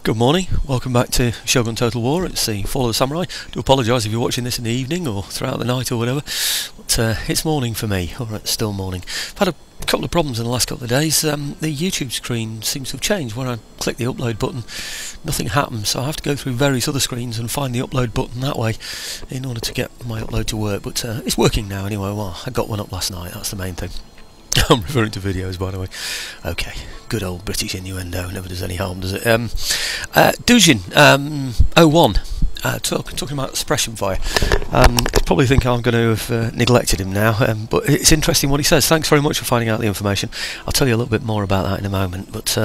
Good morning, welcome back to Shogun Total War. It's the Fall of the Samurai. I do apologise if you're watching this in the evening or throughout the night or whatever, but it's morning for me, or it's still morning. I've had a couple of problems in the last couple of days. The YouTube screen seems to have changed. When I click the upload button, nothing happens, so I have to go through various other screens and find the upload button that way in order to get my upload to work, but it's working now anyway. Well, I got one up last night, that's the main thing. I'm referring to videos, by the way. Okay, good old British innuendo, never does any harm, does it? Dujin 01, talking about suppression fire. You probably think I'm going to have neglected him now, but it's interesting what he says. Thanks very much for finding out the information. I'll tell you a little bit more about that in a moment. But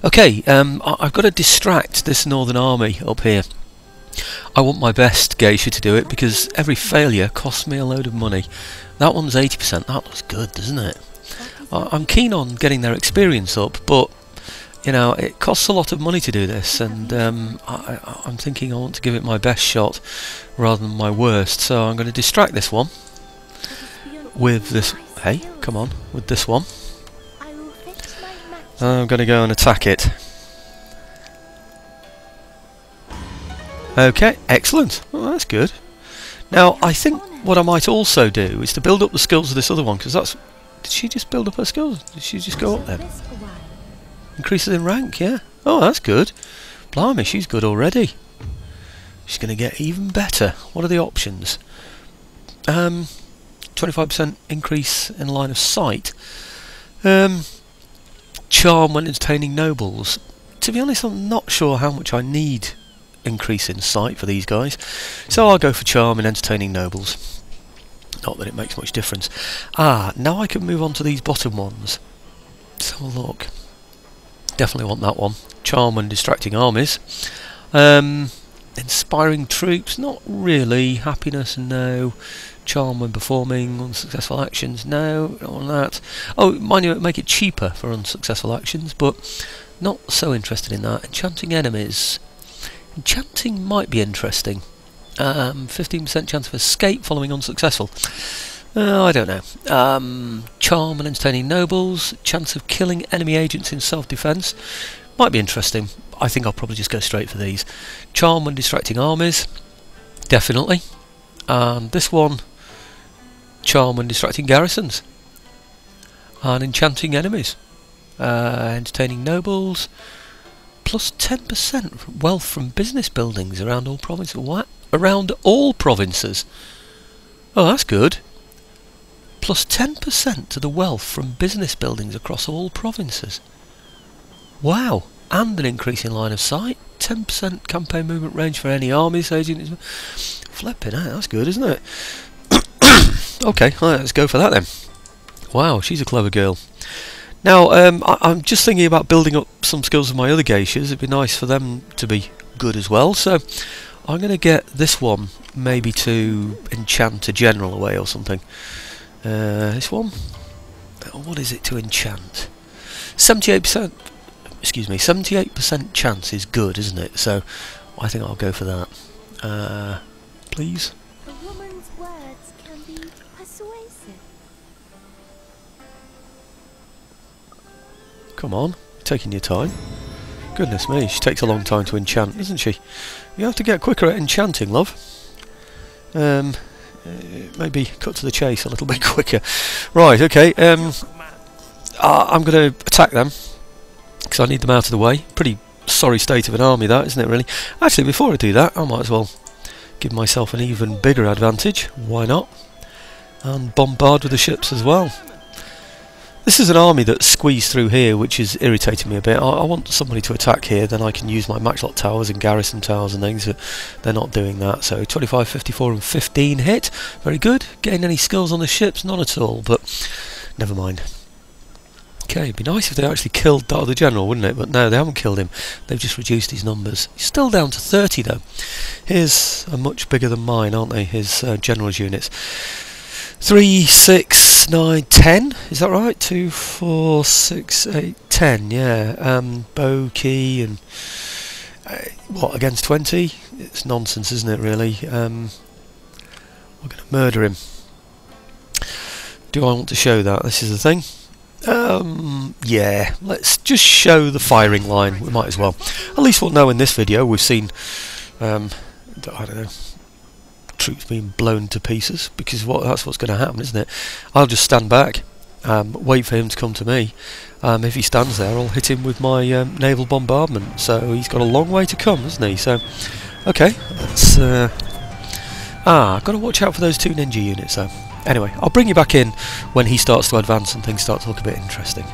okay, I've got to distract this Northern Army up here. I want my best geisha to do it because every failure costs me a load of money. That one's 80%. That looks good, doesn't it? I'm keen on getting their experience up, but you know, it costs a lot of money to do this, and I'm thinking I want to give it my best shot rather than my worst, so I'm going to distract this one with this. Hey, come on, with this one. I'm going to go and attack it. Okay, excellent. Well, that's good. Now, I think what I might also do is to build up the skills of this other one, because that's... Did she just build up her skills? Did she just go up there? Increases in rank, yeah. Oh, that's good. Blimey, she's good already. She's going to get even better. What are the options? 25% increase in line of sight. Charm when entertaining nobles. To be honest, I'm not sure how much I need increase in sight for these guys, so I'll go for charm and entertaining nobles. Not that it makes much difference. Now I can move on to these bottom ones. Let's have a look. Definitely want that one. Charm and distracting armies. Inspiring troops, not really. Happiness, no. Charm when performing unsuccessful actions, no. Not on that. Oh, mind you, make it cheaper for unsuccessful actions, but not so interested in that. Enchanting enemies. Enchanting might be interesting. 15% chance of escape following unsuccessful. I don't know. Charm and entertaining nobles. Chance of killing enemy agents in self-defense. Might be interesting. I think I'll probably just go straight for these. Charm when distracting armies. Definitely. And this one. Charm when distracting garrisons. And enchanting enemies. Entertaining nobles. Plus 10% wealth from business buildings around all provinces. What? Around all provinces? Oh, that's good. Plus 10% to the wealth from business buildings across all provinces. Wow. And an increase in line of sight. 10% campaign movement range for any armies agent. Flipping out, that's good, isn't it? Okay, let's go for that then. Wow, she's a clever girl. Now, I'm just thinking about building up some skills of my other geishas. It'd be nice for them to be good as well. So, I'm going to get this one maybe to enchant a general away or something. This one? What is it to enchant? 78%. Excuse me. 78% chance is good, isn't it? So, I think I'll go for that. Please. A woman's words can be persuasive. Come on, taking your time. Goodness me, she takes a long time to enchant, doesn't she? You have to get quicker at enchanting, love. Maybe cut to the chase a little bit quicker. Right, okay. I'm going to attack them because I need them out of the way. Pretty sorry state of an army, that, isn't it? Really. Actually, before I do that, I might as well give myself an even bigger advantage. Why not? And bombard with the ships as well. This is an army that's squeezed through here, which is irritating me a bit. I want somebody to attack here, then I can use my matchlock towers and garrison towers and things, but they're not doing that. So 25, 54 and 15 hit. Very good. Gain any skills on the ships? None at all, but never mind. Okay, it'd be nice if they actually killed that other general, wouldn't it? But no, they haven't killed him. They've just reduced his numbers. He's still down to 30 though. His are much bigger than mine, aren't they? His general's units. 3, 6, 9, 10. Is that right? 2, 4, 6, 8, 10. Yeah. Bow key and what against 20? It's nonsense, isn't it? Really. We're going to murder him. Do I want to show that? This is the thing. Yeah, let's just show the firing line. We might as well. At least we'll know in this video. We've seen, I don't know, troops being blown to pieces, because that's what's going to happen, isn't it? I'll just stand back, wait for him to come to me. If he stands there, I'll hit him with my naval bombardment. So he's got a long way to come, hasn't he? So, okay, let's... I've got to watch out for those 2 ninja units, though. Anyway, I'll bring you back in when he starts to advance and things start to look a bit interesting.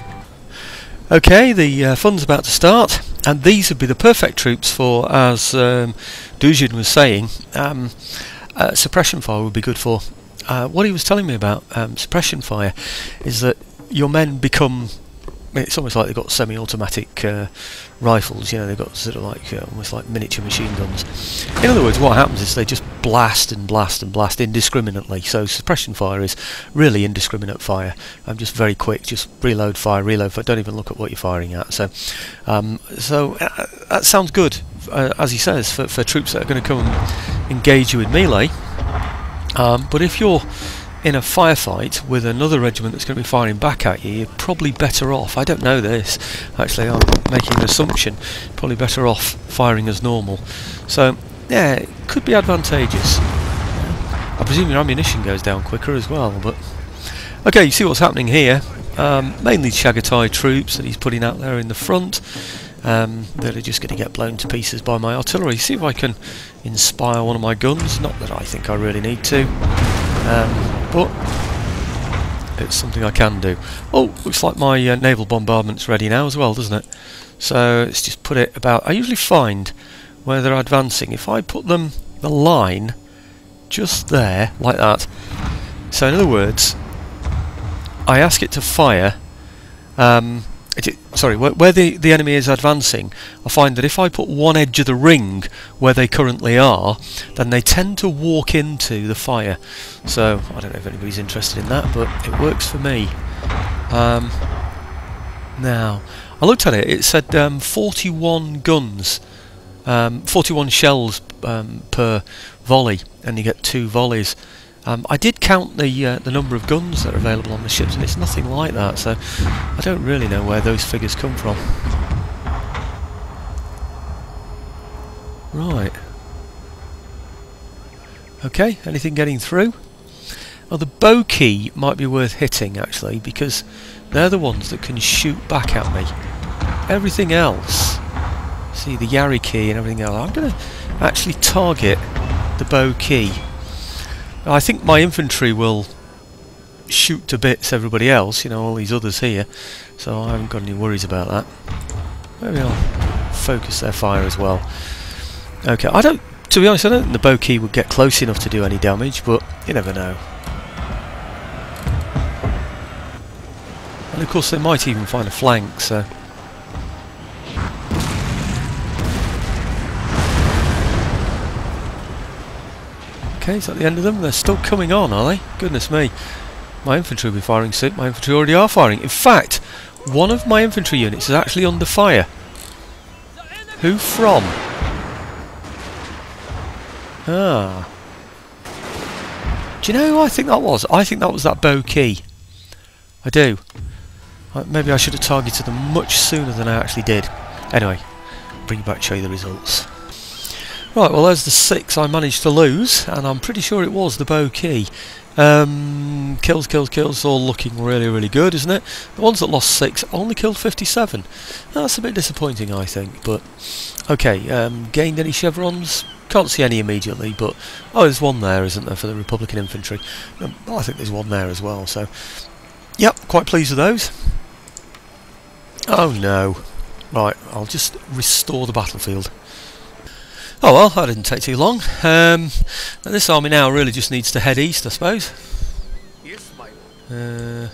Okay, the fun's about to start, and these would be the perfect troops for, as Dujin was saying, suppression fire would be good for. What he was telling me about suppression fire is that your men become... It's almost like they've got semi-automatic rifles, you know, they've got sort of like almost like miniature machine guns. In other words, what happens is they just blast and blast and blast indiscriminately. So suppression fire is really indiscriminate fire. Just very quick, just reload, fire, don't even look at what you're firing at. So, that sounds good, as he says, for troops that are going to come and engage you in melee. But if you're in a firefight with another regiment that's going to be firing back at you, you're probably better off. I don't know this, actually, I'm making an assumption. Probably better off firing as normal. So, yeah, it could be advantageous. I presume your ammunition goes down quicker as well, but... Okay, you see what's happening here. Mainly Chagatai troops that he's putting out there in the front. That are just going to get blown to pieces by my artillery. See if I can inspire one of my guns. Not that I think I really need to. But it's something I can do. Oh, looks like my naval bombardment's ready now as well, doesn't it? So let's just put it about... I usually find where they're advancing, if I put them, the line, just there, like that. So in other words, I ask it to fire... where the enemy is advancing, I find that if I put one edge of the ring where they currently are, then they tend to walk into the fire. So, I don't know if anybody's interested in that, but it works for me. Now, I looked at it, it said 41 guns, 41 shells per volley, and you get 2 volleys. I did count the number of guns that are available on the ships, and it's nothing like that, so I don't really know where those figures come from. Right. Okay, anything getting through? Oh, the bow key might be worth hitting, actually, because they're the ones that can shoot back at me. Everything else, see, the Yari key and everything else, I'm going to actually target the bow key. I think my infantry will shoot to bits everybody else, you know, all these others here, so I haven't got any worries about that. Maybe I'll focus their fire as well. Okay, to be honest, I don't think the bow key would get close enough to do any damage, but you never know. And of course they might even find a flank, so... Okay, is that the end of them? They're still coming on, are they? Goodness me. My infantry will be firing soon. My infantry already are firing. In fact, one of my infantry units is actually under fire. Who from? Ah. Do you know who I think that was? I think that was that bow key. I do. Maybe I should have targeted them much sooner than I actually did. Anyway, bring you back to show you the results. Right, well there's the 6 I managed to lose, and I'm pretty sure it was the bow key. Kills, all looking really, really good, isn't it? The ones that lost 6 only killed 57. That's a bit disappointing, I think, but... Okay, gained any chevrons? Can't see any immediately, but... Oh, there's one there, isn't there, for the Republican infantry? I think there's one there as well, so... Yep, quite pleased with those. Oh no. Right, I'll just restore the battlefield. Oh well, that didn't take too long. This army now really just needs to head east, I suppose. I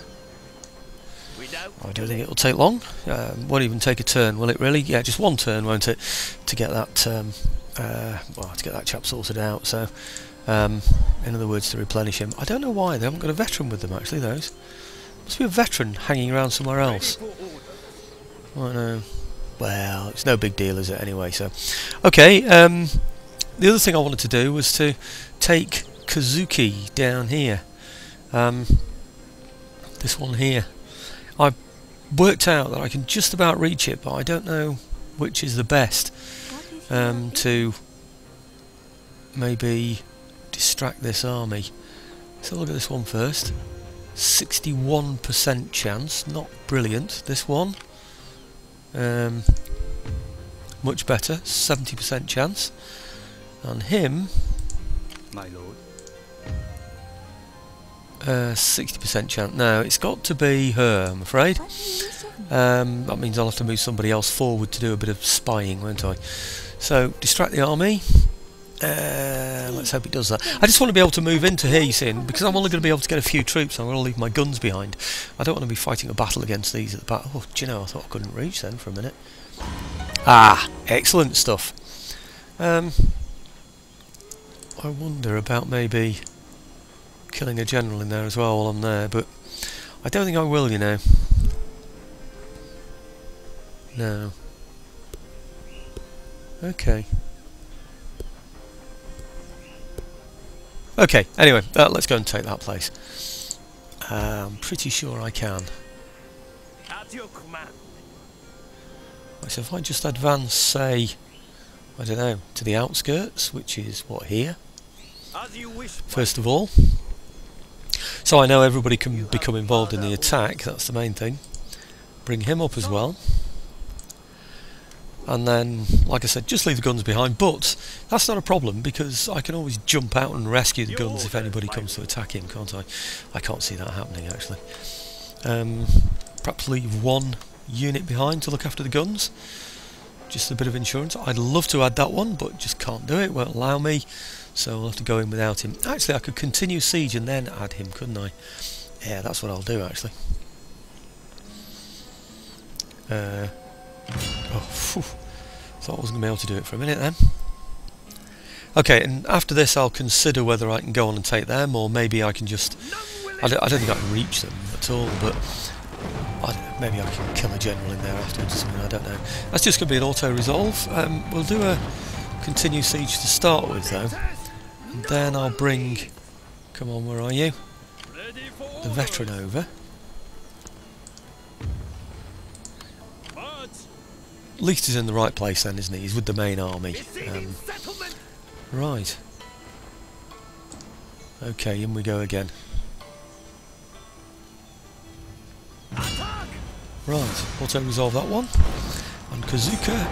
don't think it'll take long. Won't even take a turn, will it really? Yeah, just one turn, won't it, to get that to get that chap sorted out. So, in other words, to replenish him. I don't know why they haven't got a veteran with them. Actually, those must be a veteran hanging around somewhere else. I know. Well, it's no big deal, is it, anyway, so... Okay, the other thing I wanted to do was to take Kazuki down here. This one here. I worked out that I can just about reach it, but I don't know which is the best to maybe distract this army. So look at this one first. 61% chance, not brilliant. This one, much better, 70% chance. And him, my lord. 60% chance. Now it's got to be her, I'm afraid. That means I'll have to move somebody else forward to do a bit of spying, won't I? So distract the army. Let's hope it does that. I just want to be able to move into here, you see, because I'm only going to be able to get a few troops. I'm going to leave my guns behind. I don't want to be fighting a battle against these at the back. Oh, do you know, I thought I couldn't reach then for a minute. Ah, excellent stuff. I wonder about maybe killing a general in there as well while I'm there, but I don't think I will, you know. No. Okay. Okay, anyway, let's go and take that place. I'm pretty sure I can. At your command. Right, so if I just advance, say, I don't know, to the outskirts, which is, what, here? As you wish. First of all. So I know everybody can become involved in the attack, that's the main thing. Bring him up as well. And then, like I said, just leave the guns behind, but that's not a problem because I can always jump out and rescue the guns if anybody comes to attack him, can't I? I can't see that happening actually. Perhaps leave one unit behind to look after the guns. Just a bit of insurance. I'd love to add that one, but just can't do it, won't allow me, so I'll have to go in without him. Actually, I could continue siege and then add him, couldn't I? Yeah, that's what I'll do actually. Oh, phew. Thought I wasn't going to be able to do it for a minute then. Okay, and after this I'll consider whether I can go on and take them, or maybe I can just... I don't think I can reach them at all, but I don't know, maybe I can kill a general in there afterwards or something, I don't know. That's just going to be an auto-resolve. We'll do a continue siege to start with though, and then I'll bring... Come on, where are you? The veteran over. At least he's in the right place then, isn't he? He's with the main army. Right. Okay, in we go again. Right, auto-resolve that one. And Kazuka,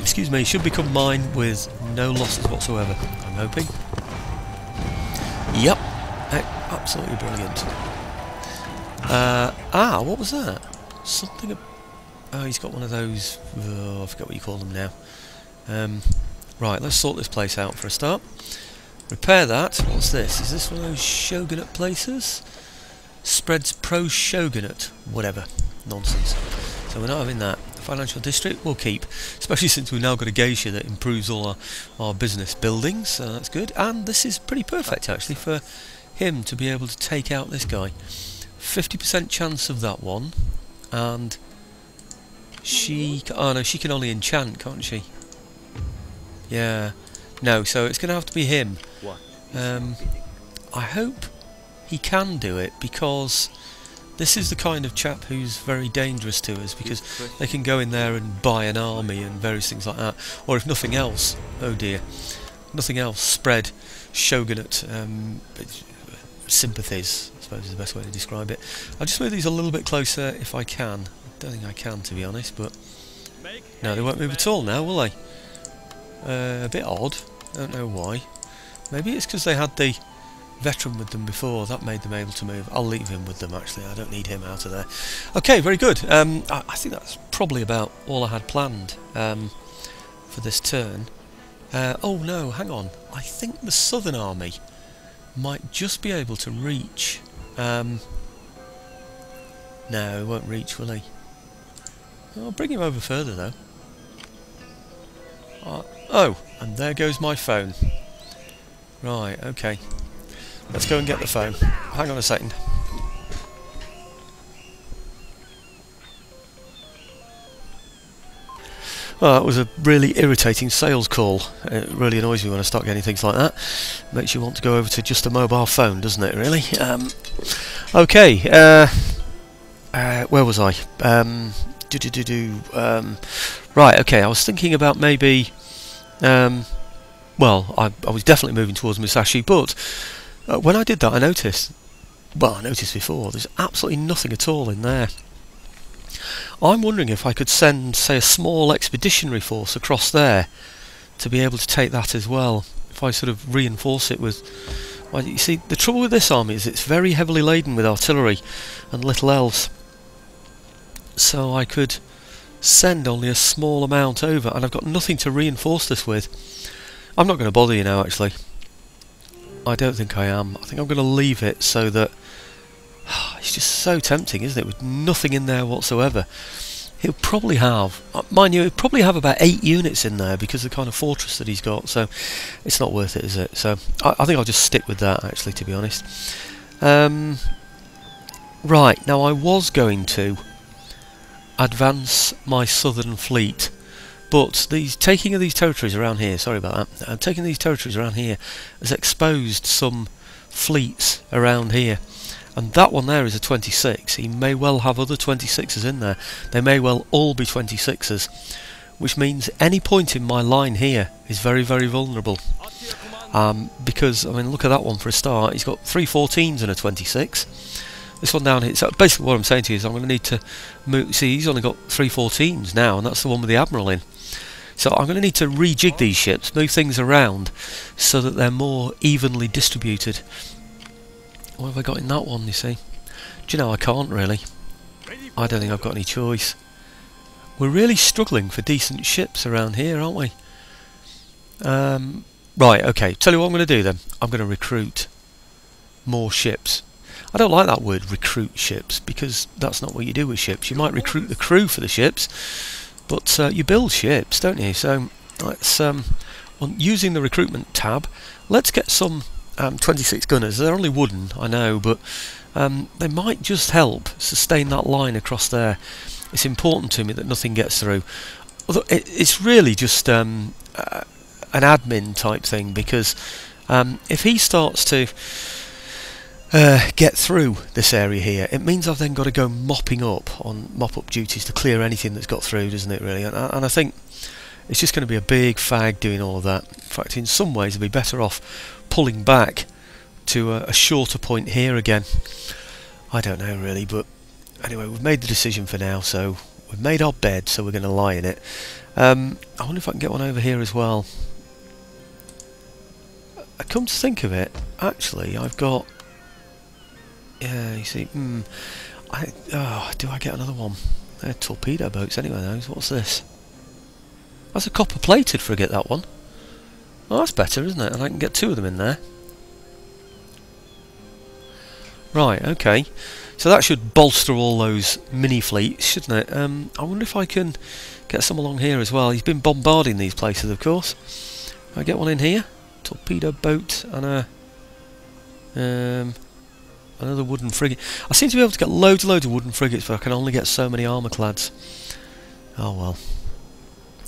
excuse me, should become mine with no losses whatsoever, I'm hoping. Yep, absolutely brilliant. What was that? Something... Oh, he's got one of those... Oh, I forget what you call them now. Right, let's sort this place out for a start. Repair that. What's this? Is this one of those shogunate places? Spreads pro-shogunate. Whatever. Nonsense. So we're not having that. The financial district we'll keep. Especially since we've now got a geisha that improves all our business buildings. So that's good. And this is pretty perfect, actually, for him to be able to take out this guy. 50% chance of that one. And... she... Oh no, she can only enchant, can't she? Yeah. No, so it's going to have to be him. I hope he can do it, because this is the kind of chap who's very dangerous to us, because they can go in there and buy an army and various things like that. Or if nothing else, oh dear, nothing else, spread shogunate sympathies, I suppose is the best way to describe it. I'll just move these a little bit closer if I can. Don't think I can, to be honest, but no, they won't move at all now, will they? A bit odd. Don't know why. Maybe it's because they had the veteran with them before, that made them able to move. I'll leave him with them actually, I don't need him out of there. Okay, very good. I think that's probably about all I had planned for this turn. Oh no, hang on. I think the southern army might just be able to reach... no, he won't reach, will he? I'll bring him over further though. Oh, and there goes my phone. Right, okay. Let's go and get the phone. Hang on a second. Well, that was a really irritating sales call. It really annoys me when I start getting things like that. Makes you want to go over to just a mobile phone, doesn't it, really? Okay, where was I? Right, okay, I was thinking about maybe... well, I was definitely moving towards Musashi, but when I did that I noticed... Well, I noticed before, there's absolutely nothing at all in there. I'm wondering if I could send, say, a small expeditionary force across there to be able to take that as well. If I sort of reinforce it with... Well, you see, the trouble with this army is it's very heavily laden with artillery and little else. So I could send only a small amount over, and I've got nothing to reinforce this with. I'm not going to bother you now, actually. I don't think I am. I think I'm going to leave it so that... It's just so tempting, isn't it, with nothing in there whatsoever. He'll probably have... Mind you, he'll probably have about 8 units in there because of the kind of fortress that he's got, so it's not worth it, is it? So I think I'll just stick with that, actually, to be honest. Right, now I was going to advance my southern fleet, but taking of these territories around here, sorry about that, taking these territories around here has exposed some fleets around here, and that one there is a 26. He may well have other 26s in there. They may well all be 26s, which means any point in my line here is very, very vulnerable. Because, I mean, look at that one for a start. He's got 3 14s and a 26. This one down here, so basically what I'm saying to you is I'm going to need to move. See, he's only got 3 14s now, and that's the one with the Admiral in. So I'm going to need to rejig these ships, move things around so that they're more evenly distributed. What have I got in that one, you see? Do you know, I can't really. I don't think I've got any choice. We're really struggling for decent ships around here, aren't we? Right, okay, tell you what I'm going to do then. I'm going to recruit more ships. I don't like that word, recruit ships, because that's not what you do with ships. You might recruit the crew for the ships, but you build ships, don't you? So let's, using the recruitment tab, let's get some 26 gunners. They're only wooden, I know, but they might just help sustain that line across there. It's important to me that nothing gets through. Although it's really just an admin type thing, because if he starts to get through this area here, it means I've then got to go mopping up on mop-up duties to clear anything that's got through, doesn't it, really? And I think it's just going to be a big fag doing all of that. In fact, in some ways I'd be better off pulling back to a shorter point here again. I don't know really, but anyway, we've made the decision for now, so we've made our bed, so we're going to lie in it. I wonder if I can get one over here as well. I come to think of it, actually, I've got... Yeah, you see, do I get another one? They're torpedo boats anyway, those. What's this? That's a copper-plated frigate, that one. Oh, that's better, isn't it? And I can get 2 of them in there. Right, okay. So that should bolster all those mini-fleets, shouldn't it? I wonder if I can get some along here as well. He's been bombarding these places, of course. Can I get one in here? Torpedo boat and a... another wooden frigate. I seem to be able to get loads and loads of wooden frigates, but I can only get so many armourclads. Oh well.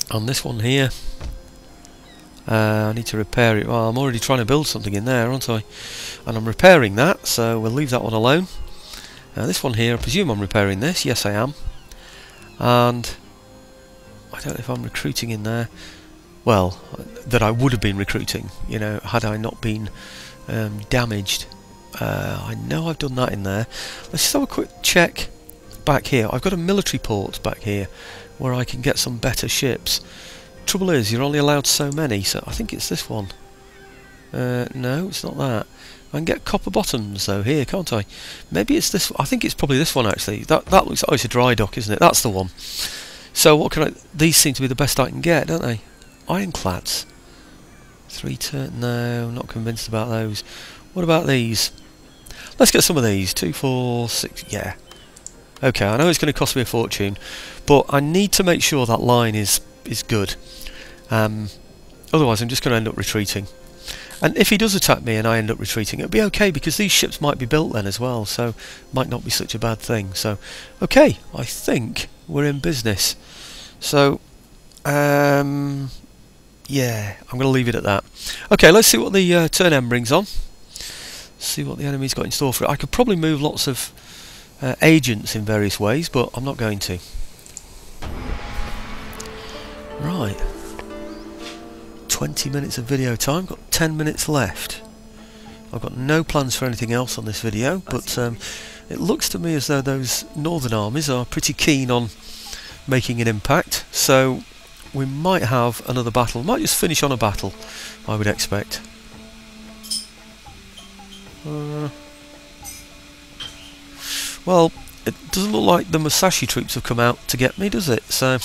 On this one here, I need to repair it. Well, I'm already trying to build something in there, aren't I? And I'm repairing that, so we'll leave that one alone. This one here, I presume I'm repairing this. Yes, I am. And I don't know if I'm recruiting in there. Well, that I would have been recruiting, you know, had I not been damaged. I know I've done that in there. Let's just have a quick check back here. I've got a military port back here where I can get some better ships. Trouble is, you're only allowed so many, so I think it's this one. No, it's not that. I can get copper bottoms though here, can't I? Maybe it's this. I think it's probably this one actually. That looks. Oh, it's a dry dock, isn't it? That's the one. So what can I? These seem to be the best I can get, don't they? Ironclads. 3 turn. No, not convinced about those. What about these? Let's get some of these. 2, 4, 6. Yeah. Okay, I know it's going to cost me a fortune, but I need to make sure that line is good. Otherwise, I'm just going to end up retreating. And if he does attack me and I end up retreating, it'll be okay because these ships might be built then as well, so might not be such a bad thing. So, okay, I think we're in business. So, yeah, I'm going to leave it at that. Okay, let's see what the turn end brings on. See what the enemy's got in store for it. I could probably move lots of agents in various ways, but I'm not going to. Right, 20 minutes of video time, got 10 minutes left. I've got no plans for anything else on this video, but it looks to me as though those northern armies are pretty keen on making an impact, so we might have another battle. Might just finish on a battle, I would expect. Well, it doesn't look like the Musashi troops have come out to get me, does it? So,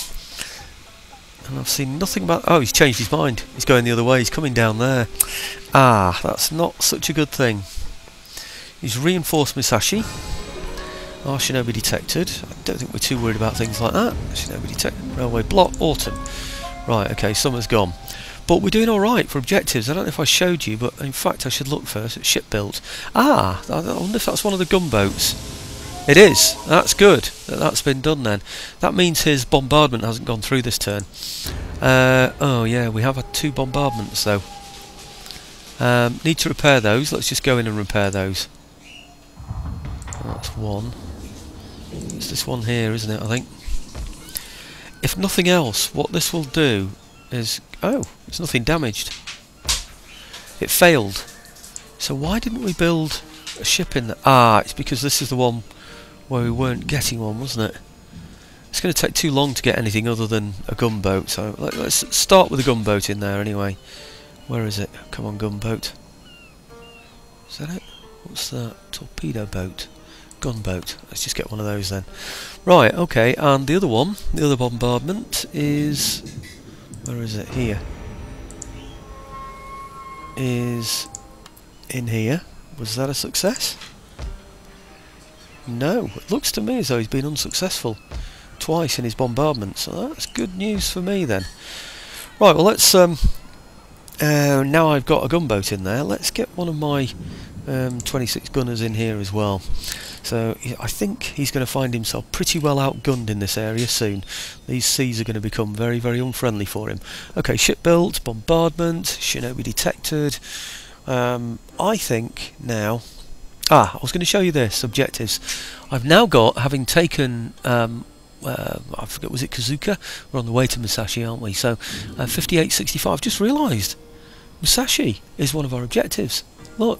and I've seen nothing about... Oh, he's changed his mind. He's going the other way. He's coming down there. Ah, that's not such a good thing. He's reinforced Musashi. Our shinobi detected. I don't think we're too worried about things like that. Shinobi detected. Railway block. Autumn. Right, okay, summer's gone. But we're doing alright for objectives. I don't know if I showed you, but in fact I should look first at ship built. Ah, I wonder if that's one of the gunboats. It is. That's good. That's been done then. That means his bombardment hasn't gone through this turn. Oh yeah, we have had 2 bombardments though. Need to repair those. Let's just go in and repair those. That's one. It's this one here, isn't it, I think? If nothing else, what this will do is... Oh, it's nothing damaged. It failed. So why didn't we build a ship in there? Ah, it's because this is the one where we weren't getting one, wasn't it? It's going to take too long to get anything other than a gunboat, so let's start with a gunboat in there anyway. Where is it? Come on, gunboat. Is that it? What's that? Torpedo boat. Gunboat. Let's just get one of those then. Right, okay, and the other one, the other bombardment is... Where is it? Here. Is in here. Was that a success? No. It looks to me as though he's been unsuccessful twice in his bombardment, so that's good news for me then. Right, well let's... now I've got a gunboat in there, let's get one of my 26 gunners in here as well. So I think he's going to find himself pretty well outgunned in this area soon. These seas are going to become very, very unfriendly for him. Okay, ship built, bombardment, shinobi detected. I think now... I was going to show you this, objectives. I've now got, having taken... I forget, was it Kazuka? We're on the way to Musashi, aren't we? So 5865, just realised Musashi is one of our objectives. Look,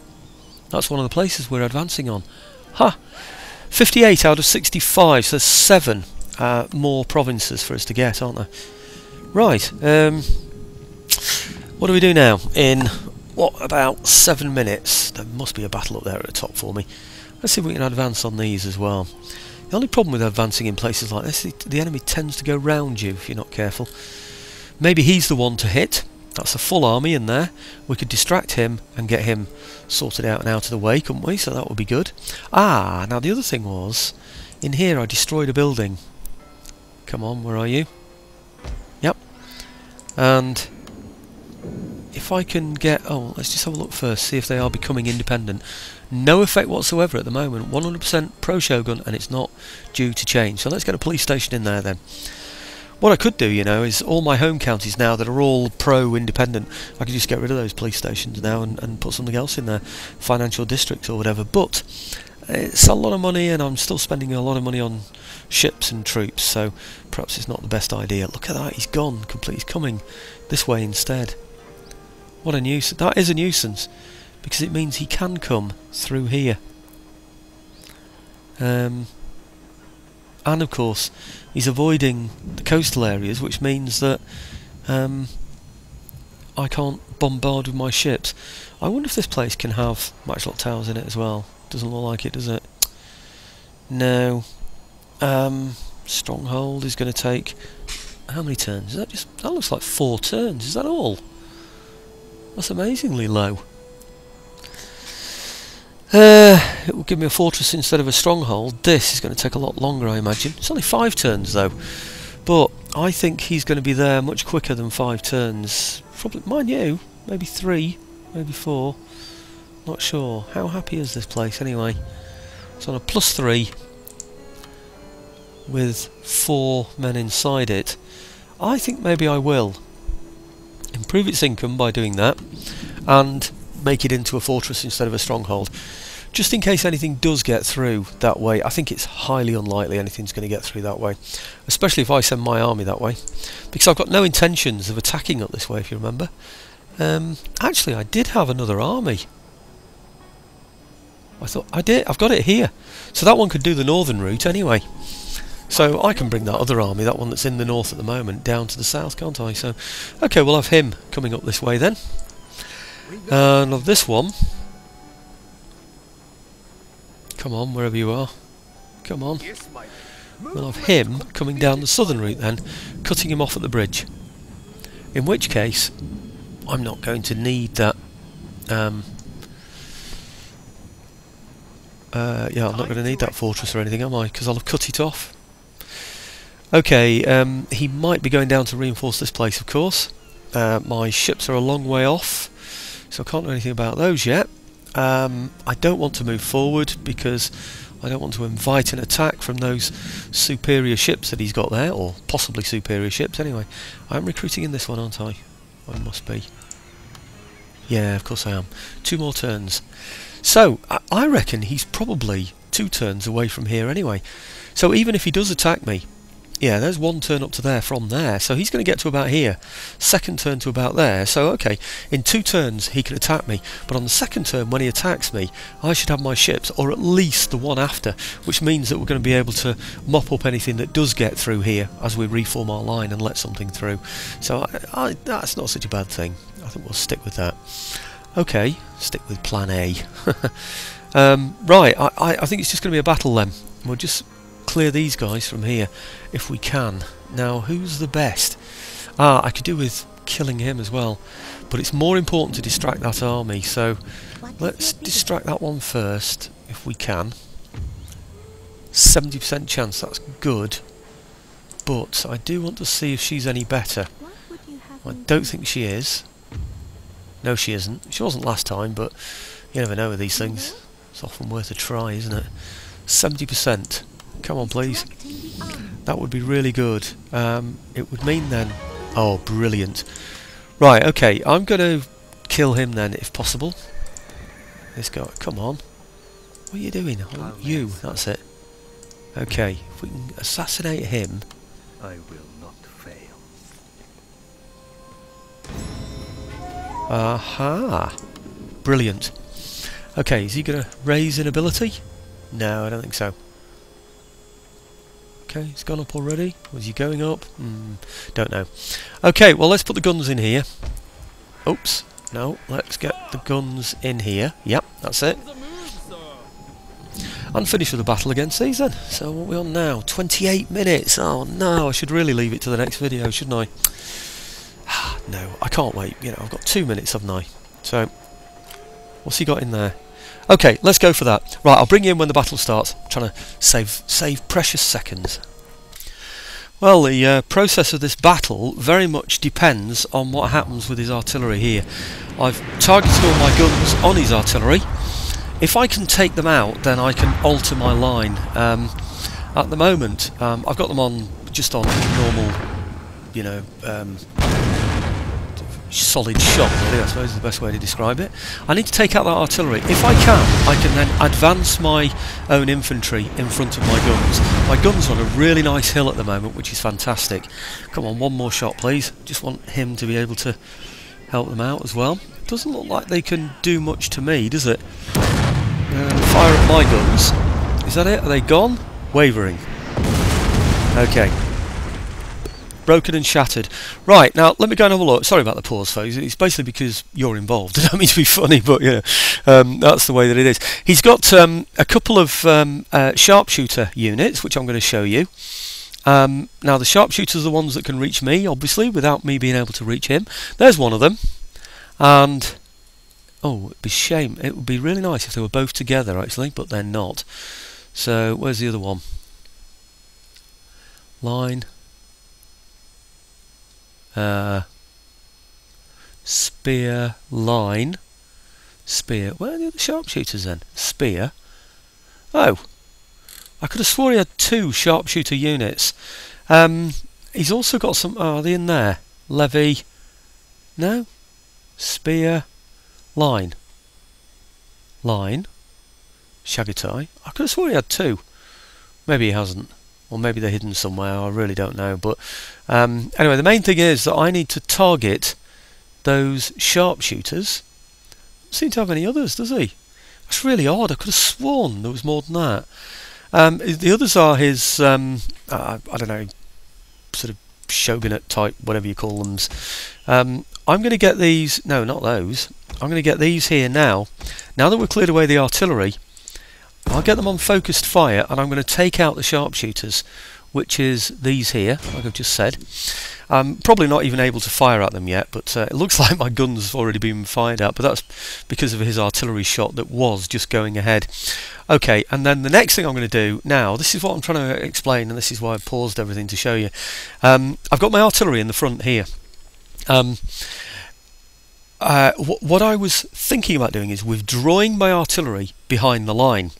that's one of the places we're advancing on. Ha! 58 out of 65, so there's 7 more provinces for us to get, aren't there? Right, what do we do now? In, what, about 7 minutes? There must be a battle up there at the top for me. Let's see if we can advance on these as well. The only problem with advancing in places like this, the enemy tends to go round you if you're not careful. Maybe he's the one to hit. That's a full army in there. We could distract him and get him sorted out and out of the way, couldn't we? So that would be good. Ah, now the other thing was, in here I destroyed a building. Come on, where are you? Yep. And if I can get... Oh, let's just have a look first, see if they are becoming independent. No effect whatsoever at the moment. 100% pro-Shogun, and it's not due to change. So let's get a police station in there then. What I could do, you know, is all my home counties now that are all pro-independent, I could just get rid of those police stations now and put something else in there, financial districts or whatever. But it's a lot of money, and I'm still spending a lot of money on ships and troops, so perhaps it's not the best idea. Look at that, he's gone completely. He's coming this way instead. What a nuisance. That is a nuisance, because it means he can come through here. And of course he's avoiding the coastal areas, which means that I can't bombard with my ships. I wonder if this place can have matchlock towers in it as well. Doesn't look like it, does it? No. Stronghold is going to take how many turns? Is that just... That looks like 4 turns. Is that all? That's amazingly low. It will give me a fortress instead of a stronghold. This is going to take a lot longer, I imagine. It's only 5 turns though, but I think he's going to be there much quicker than 5 turns. Probably, mind you, maybe 3, maybe 4. Not sure. How happy is this place anyway? It's on a +3 with 4 men inside it. I think maybe I will improve its income by doing that and make it into a fortress instead of a stronghold. just in case anything does get through that way. I think it's highly unlikely anything's going to get through that way, especially if I send my army that way, because I've got no intentions of attacking up this way, if you remember. Actually, I did have another army. I thought I did. I've got it here, so that one could do the northern route anyway. So I can bring that other army, that one that's in the north at the moment, down to the south, can't I? So, okay, we'll have him coming up this way then. And of this one, come on, wherever you are, come on. We'll have him coming down the southern route then, cutting him off at the bridge. In which case, I'm not going to need that. Yeah, I'm not going to need that fortress or anything, am I? Because I'll have cut it off. Okay, he might be going down to reinforce this place, of course. My ships are a long way off, so I can't do anything about those yet. I don't want to move forward because I don't want to invite an attack from those superior ships that he's got there, or possibly superior ships anyway. I'm recruiting in this one, aren't I? I must be. Yeah, of course I am. 2 more turns. So, I reckon he's probably 2 turns away from here anyway. So even if he does attack me, yeah, there's 1 turn up to there from there, so he's going to get to about here. 2nd turn to about there, so okay, in 2 turns he can attack me, but on the 2nd turn when he attacks me, I should have my ships, or at least the one after, which means that we're going to be able to mop up anything that does get through here as we reform our line and let something through. So that's not such a bad thing. I think we'll stick with that. Okay, stick with plan A. Right, I think it's just going to be a battle then. We'll just clear these guys from here if we can. Now, who's the best? I could do with killing him as well, but it's more important to distract that army, so let's distract that one first if we can. 70% chance, that's good, but I do want to see if she's any better. I don't think she is. No, she isn't. She wasn't last time, but you never know with these things. It's often worth a try, isn't it? 70%. Come on, please. That would be really good. It would mean then... Oh, brilliant. Right, okay. I'm going to kill him then, if possible. This guy, come on. What are you doing? Oh, you, that's it. Okay, if we can assassinate him... I will not fail. Aha! Brilliant. Okay, is he going to raise in ability? No, I don't think so. Okay, he's gone up already. Was he going up? Don't know. Okay, well let's put the guns in here. Oops. No, let's get the guns in here. Yep, that's it. And finish with the battle against these then. So what are we on now? 28 minutes. Oh no, I should really leave it to the next video, shouldn't I? No, I can't wait. You know, I've got 2 minutes, haven't I? So, what's he got in there? Okay, let's go for that. Right, I'll bring you in when the battle starts. I'm trying to save precious seconds. Well, the process of this battle very much depends on what happens with his artillery here. I've targeted all my guns on his artillery. If I can take them out, then I can alter my line. At the moment, I've got them on just on normal, you know, solid shot, really, I suppose is the best way to describe it. I need to take out that artillery. If I can then advance my own infantry in front of my guns. My guns are on a really nice hill at the moment, which is fantastic. Come on, 1 more shot, please. Just want him to be able to help them out as well. Doesn't look like they can do much to me, does it? Fire at my guns. Is that it? Are they gone? Wavering. Okay. Broken and shattered. Right, now let me go and have a look. Sorry about the pause, folks. It's basically because you're involved. I don't mean to be funny, but yeah, that's the way that it is. He's got a couple of sharpshooter units, which I'm going to show you. Now the sharpshooters are the ones that can reach me, obviously, without me being able to reach him. There's one of them. And, oh, it'd be a shame. It would be really nice if they were both together, actually, but they're not. So, where's the other one? Line. Spear, line, spear. Where are the other sharpshooters then? Spear. Oh, I could have swore he had 2 sharpshooter units. He's also got some. Oh, are they in there? Levy. No. Spear, line, line, Shagatai. I could have sworn he had two. Maybe he hasn't. Or maybe they're hidden somewhere, I really don't know. But anyway, the main thing is that I need to target those sharpshooters. Doesn't seem to have any others, does he? That's really odd. I could have sworn there was more than that. The others are his, I don't know, sort of shogunate type, whatever you call them. I'm going to get these, no, not those. I'm going to get these here now. Now that we've cleared away the artillery, I'll get them on focused fire, and I'm going to take out the sharpshooters, which is these here, like I've just said. I'm probably not even able to fire at them yet, but it looks like my gun's already been fired at, but that's because of his artillery shot that was just going ahead. Okay, and then the next thing I'm going to do now, this is what I'm trying to explain, and this is why I paused everything to show you. I've got my artillery in the front here. What I was thinking about doing is withdrawing my artillery behind the line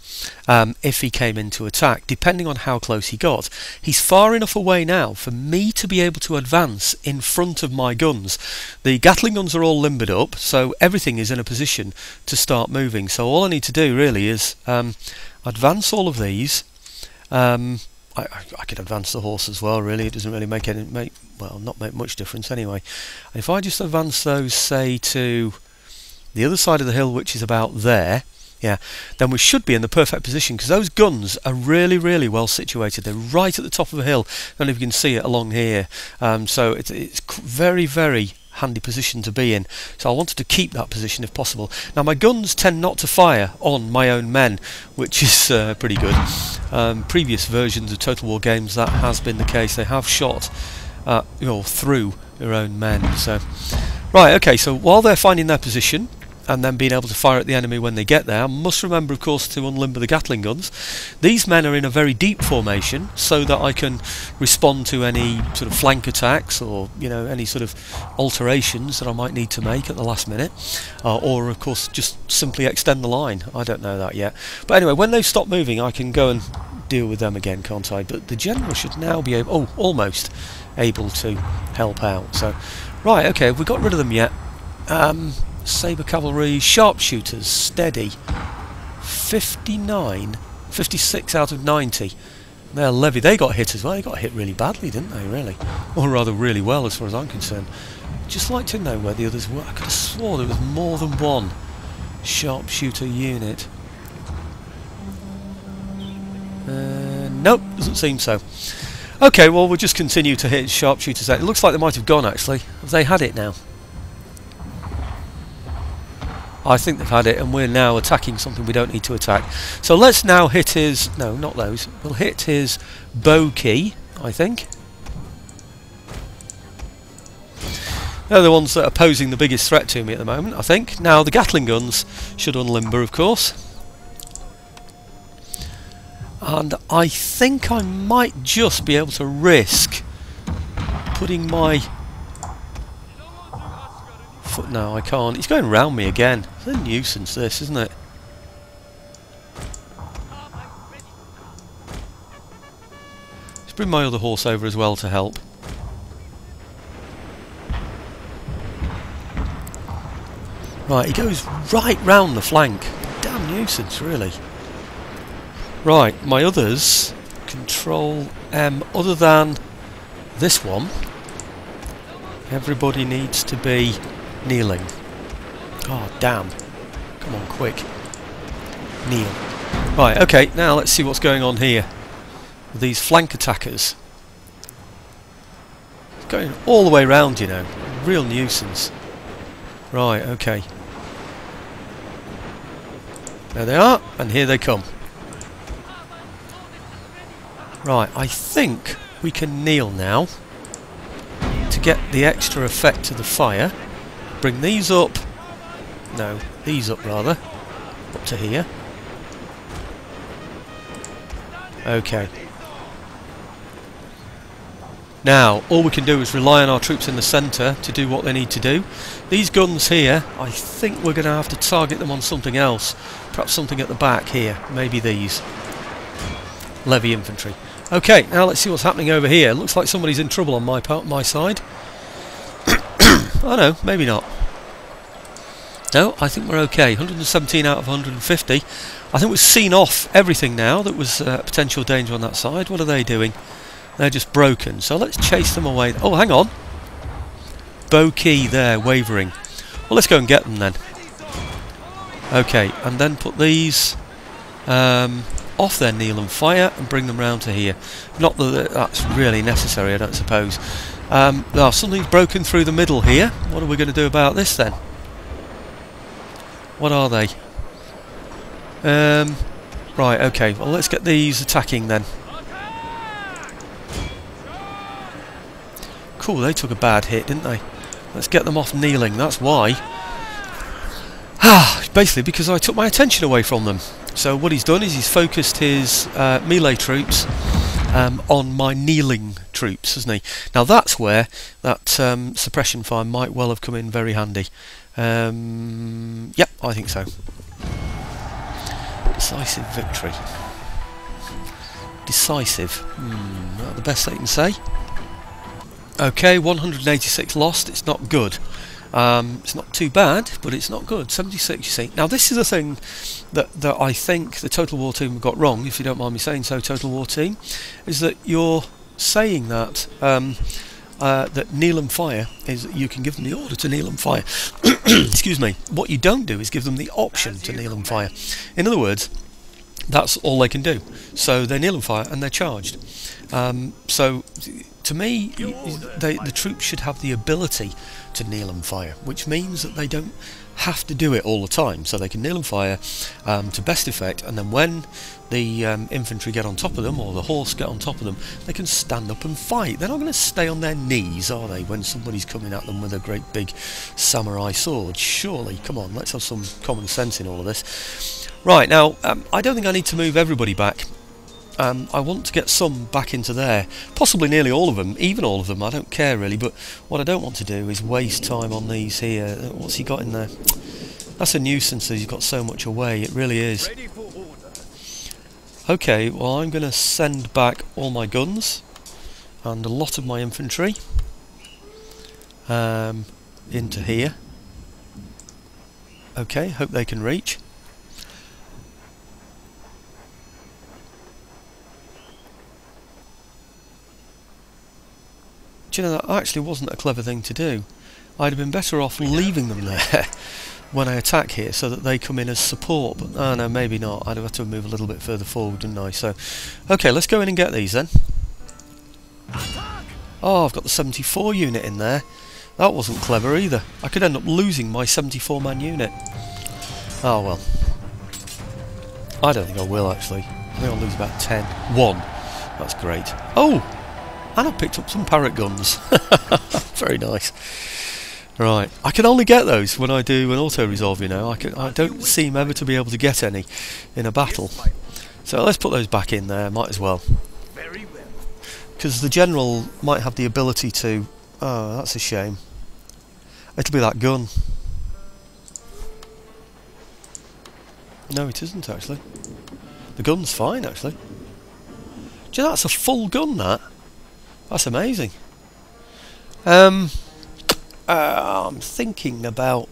if he came in to attack, depending on how close he got. He's far enough away now for me to be able to advance in front of my guns. The Gatling guns are all limbered up, so everything is in a position to start moving. So all I need to do really is advance all of these. I could advance the horse as well, really. It doesn't really make much difference anyway. And if I just advance those, say, to the other side of the hill, which is about there, yeah, then we should be in the perfect position, because those guns are really, really well situated. They're right at the top of a hill. I don't know if you can see it along here. So it's very, very handy position to be in, so I wanted to keep that position if possible. Now my guns tend not to fire on my own men, which is pretty good. Previous versions of Total War games that has been the case. They have shot through their own men. So right, okay, so while they're finding their position and then being able to fire at the enemy when they get there, I must remember of course to unlimber the Gatling guns. These men are in a very deep formation so that I can respond to any sort of flank attacks, or any sort of alterations that I might need to make at the last minute, or of course just simply extend the line. I don't know that yet, but anyway, when they've stopped moving I can go and deal with them again, can't I? But the general should now be able, almost able to help out. So right, okay, have we got rid of them yet? Sabre cavalry, sharpshooters, steady, 56 out of 90. Their levy, they got hit as well. They got hit really badly, didn't they, really? Or rather really well as far as I'm concerned. Just like to know where the others were. I could have swore there was more than one sharpshooter unit. Nope, doesn't seem so. Okay, well we'll just continue to hit sharpshooters out. It looks like they might have gone actually. Have they had it now? I think they've had it, and we're now attacking something we don't need to attack. So let's now hit his... no, not those. We'll hit his bow key, I think. They're the ones that are posing the biggest threat to me at the moment, I think. Now, the Gatling guns should unlimber, of course. And I think I might just be able to risk putting my... no, I can't. He's going round me again. It's a nuisance, this, isn't it? Let's bring my other horse over as well to help. Right, he goes right round the flank. Damn nuisance, really. Right, my others, Control M, other than this one, everybody needs to be kneeling. Oh damn. Come on, quick. Kneel. Right, okay, now let's see what's going on here with these flank attackers. It's going all the way round, you know. Real nuisance. Right, okay. There they are, and here they come. Right, I think we can kneel now to get the extra effect to the fire. Bring these up. No, these up rather. Up to here. Okay. Now, all we can do is rely on our troops in the centre to do what they need to do. These guns here, I think we're going to have to target them on something else. Perhaps something at the back here. Maybe these. Levy infantry. Okay, now let's see what's happening over here. Looks like somebody's in trouble on my side. Oh no, maybe not. No, I think we're okay. 117 out of 150. I think we've seen off everything now that was potential danger on that side. What are they doing? They're just broken. So let's chase them away. Oh, hang on. Bow key there, wavering. Well, let's go and get them then. Okay, and then put these off their kneel and fire and bring them round to here. Not that that's really necessary, I don't suppose. Now, something's broken through the middle here. What are we going to do about this then? What are they? Right, okay, well let's get these attacking then. Cool, they took a bad hit, didn't they? Let's get them off kneeling, that's why. Basically because I took my attention away from them. So what he's done is he's focused his melee troops on my kneeling troops, hasn't he? Now that's where that suppression fire might well have come in very handy. Yep, I think so. Decisive victory. Decisive. Not the best they can say. Okay, 186 lost. It's not good. It's not too bad, but it's not good. 76, you see. Now this is a thing that I think the Total War team got wrong, if you don't mind me saying so, Total War team, is that you're saying that that kneel and fire is that you can give them the order to kneel and fire. Excuse me. What you don't do is give them the option to kneel and fire. In other words, that's all they can do. So they kneel and fire and they're charged. So to me, the troops should have the ability to kneel and fire, which means that they don't have to do it all the time. So they can kneel and fire to best effect, and then when the infantry get on top of them, or the horse get on top of them, they can stand up and fight. They're not going to stay on their knees, are they, when somebody's coming at them with a great big samurai sword? Surely, come on, let's have some common sense in all of this. Right, now, I don't think I need to move everybody back. I want to get some back into there, possibly nearly all of them, even all of them, I don't care really, but what I don't want to do is waste time on these here. What's he got in there? That's a nuisance that he's got so much away, it really is. Okay, well I'm going to send back all my guns and a lot of my infantry into here. Okay, hope they can reach. Do you know, that actually wasn't a clever thing to do. I'd have been better off leaving them there when I attack here so that they come in as support, but no, maybe not. I'd have had to move a little bit further forward, didn't I? So, okay, let's go in and get these then. Oh, I've got the 74 unit in there. That wasn't clever either. I could end up losing my 74-man unit. Oh well. I don't think I will actually. I think I'll lose about 10. 1. That's great. Oh! And I picked up some parrot guns. Very nice. Right, I can only get those when I do an auto-resolve, you know. I don't seem ever to be able to get any in a battle. So let's put those back in there, might as well. Because the general might have the ability to... Oh, that's a shame. It'll be that gun. No, it isn't actually. The gun's fine actually. Do you know that's a full gun, that? That's amazing. I'm thinking about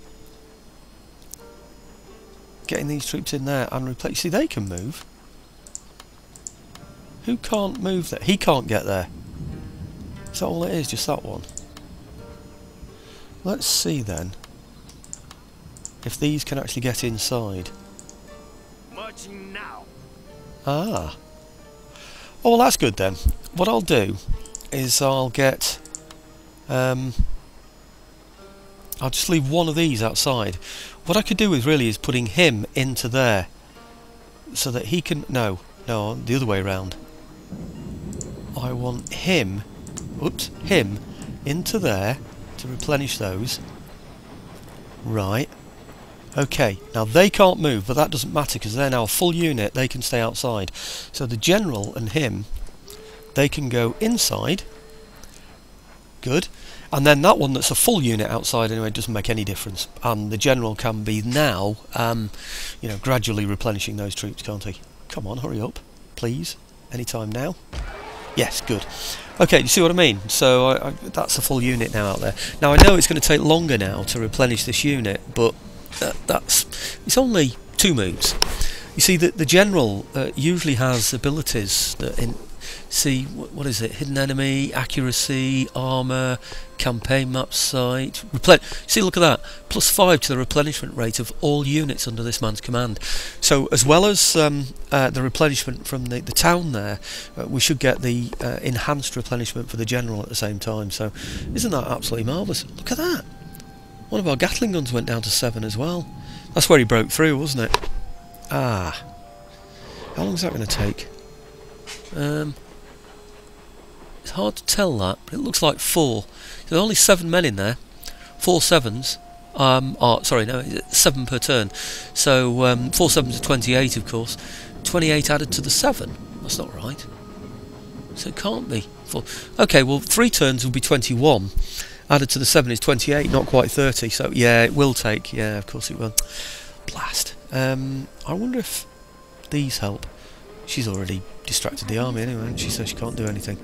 getting these troops in there and replace. See, they can move. Who can't move there? He can't get there. Is that all it is? Just that one? Let's see then if these can actually get inside. Marching now. Ah. Oh, well, that's good then. What I'll do is I'll get... I'll just leave one of these outside. What I could do with really is putting him into there, so that he can... No, the other way around. I want him... Oops, him into there to replenish those. Right. Okay, now they can't move, but that doesn't matter because they're now a full unit, they can stay outside. So the general and him, they can go inside. Good. And then that one that's a full unit outside anyway doesn't make any difference. And the general can be now, you know, gradually replenishing those troops, can't he? Come on, hurry up, please. Anytime now. Yes, good. Okay, you see what I mean? So that's a full unit now out there. Now I know it's going to take longer now to replenish this unit, but it's only 2 moves. You see, the general usually has abilities that see, what is it? Hidden enemy, accuracy, armour, campaign map site. See, look at that. +5 to the replenishment rate of all units under this man's command. So, as well as the replenishment from the town there, we should get the enhanced replenishment for the general at the same time. So, isn't that absolutely marvellous? Look at that. One of our Gatling guns went down to 7 as well. That's where he broke through, wasn't it? Ah. How long is that going to take? It's hard to tell that, but it looks like 4. There's only 7 men in there. 4 7s. Sorry, no, 7 per turn. So 4 7s are 28, of course. 28 added to the 7. That's not right. So it can't be 4. Okay, well 3 turns will be 21. Added to the 7 is 28, not quite 30. So yeah, it will take. Yeah, of course it will. Blast. I wonder if these help. She's already distracted the army anyway, and she says she can't do anything.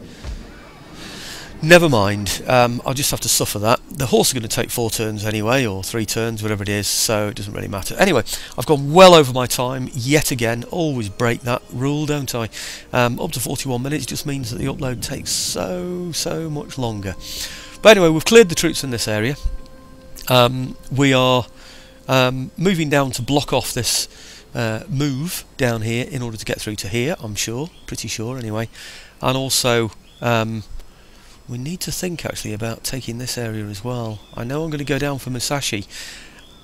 Never mind, I'll just have to suffer that. The horse are going to take 4 turns anyway, or 3 turns, whatever it is, so it doesn't really matter. Anyway, I've gone well over my time yet again. Always break that rule, don't I? Up to 41 minutes just means that the upload takes so much longer. But anyway, we've cleared the troops in this area. We are moving down to block off this move down here in order to get through to here, I'm sure, pretty sure anyway. And also we need to think actually about taking this area as well. I know I'm going to go down for Musashi.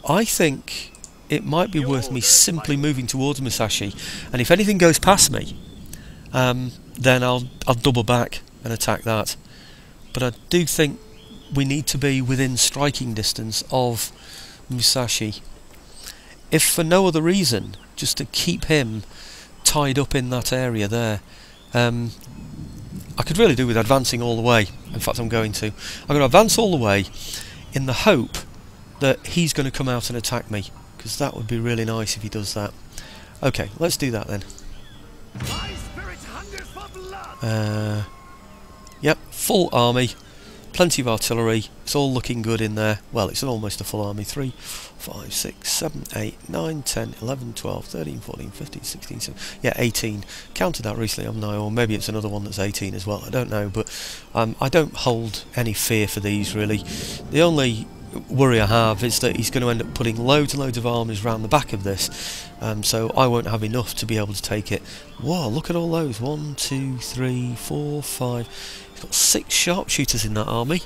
I think it might be worth me simply moving towards Musashi, and if anything goes past me, then I'll double back and attack that. But I do think we need to be within striking distance of Musashi, if for no other reason, just to keep him tied up in that area there. I could really do with advancing all the way. In fact, I'm going to advance all the way in the hope that he's going to come out and attack me, because that would be really nice if he does that. Okay, let's do that then. My spirit hungers for blood. Yep, full army, plenty of artillery. It's all looking good in there. Well, it's almost a full army. 3, 5, 6, 7, 8, 9, 10, 11, 12, 13, 14, 15, 16, 17, yeah, 18. Counted that recently, haven't I? Or maybe it's another one that's 18 as well. I don't know, but I don't hold any fear for these really. The only worry I have is that he's going to end up putting loads and loads of armies around the back of this, so I won't have enough to be able to take it. Whoa, look at all those. 1, 2, 3, 4, 5. He's got 6 sharpshooters in that army.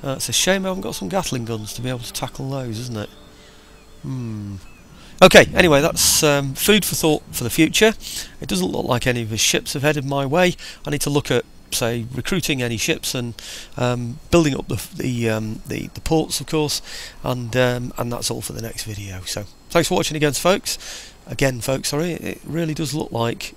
It's a shame I haven't got some Gatling guns to be able to tackle those, isn't it? Okay, anyway, that's food for thought for the future. It doesn't look like any of his ships have headed my way. I need to look at, say, recruiting any ships and building up the ports, of course, and that's all for the next video. So thanks for watching again, folks. Sorry, it really does look like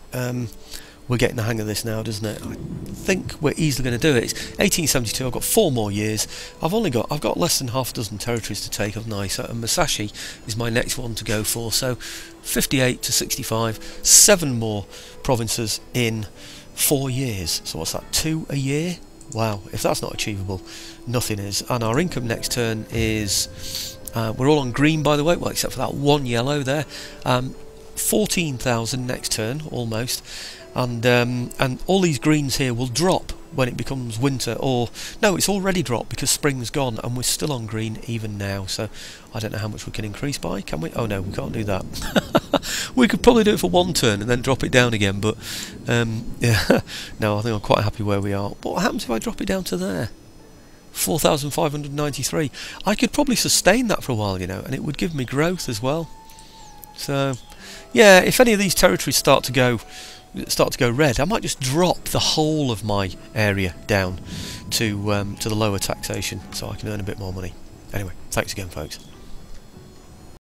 we're getting the hang of this now, doesn't it? I think we're easily going to do it. It's 1872. I've got 4 more years. I've got less than half a dozen territories to take, haven't I? So, and Musashi is my next one to go for. So 58 to 65, 7 more provinces in 4 years. So what's that? 2 a year? Wow! If that's not achievable, nothing is. And our income next turn is we're all on green, by the way. Well, except for that 1 yellow there. 14,000 next turn, almost. And all these greens here will drop when it becomes winter, or no, it's already dropped because spring's gone and we're still on green even now. So I don't know how much we can increase by, can we? Oh no, we can't do that. We could probably do it for 1 turn and then drop it down again, but yeah, no, I think I'm quite happy where we are. What happens if I drop it down to there? 4,593. I could probably sustain that for a while, you know, and it would give me growth as well. So yeah, if any of these territories start to go red, I might just drop the whole of my area down to the lower taxation so I can earn a bit more money. Anyway, thanks again, folks.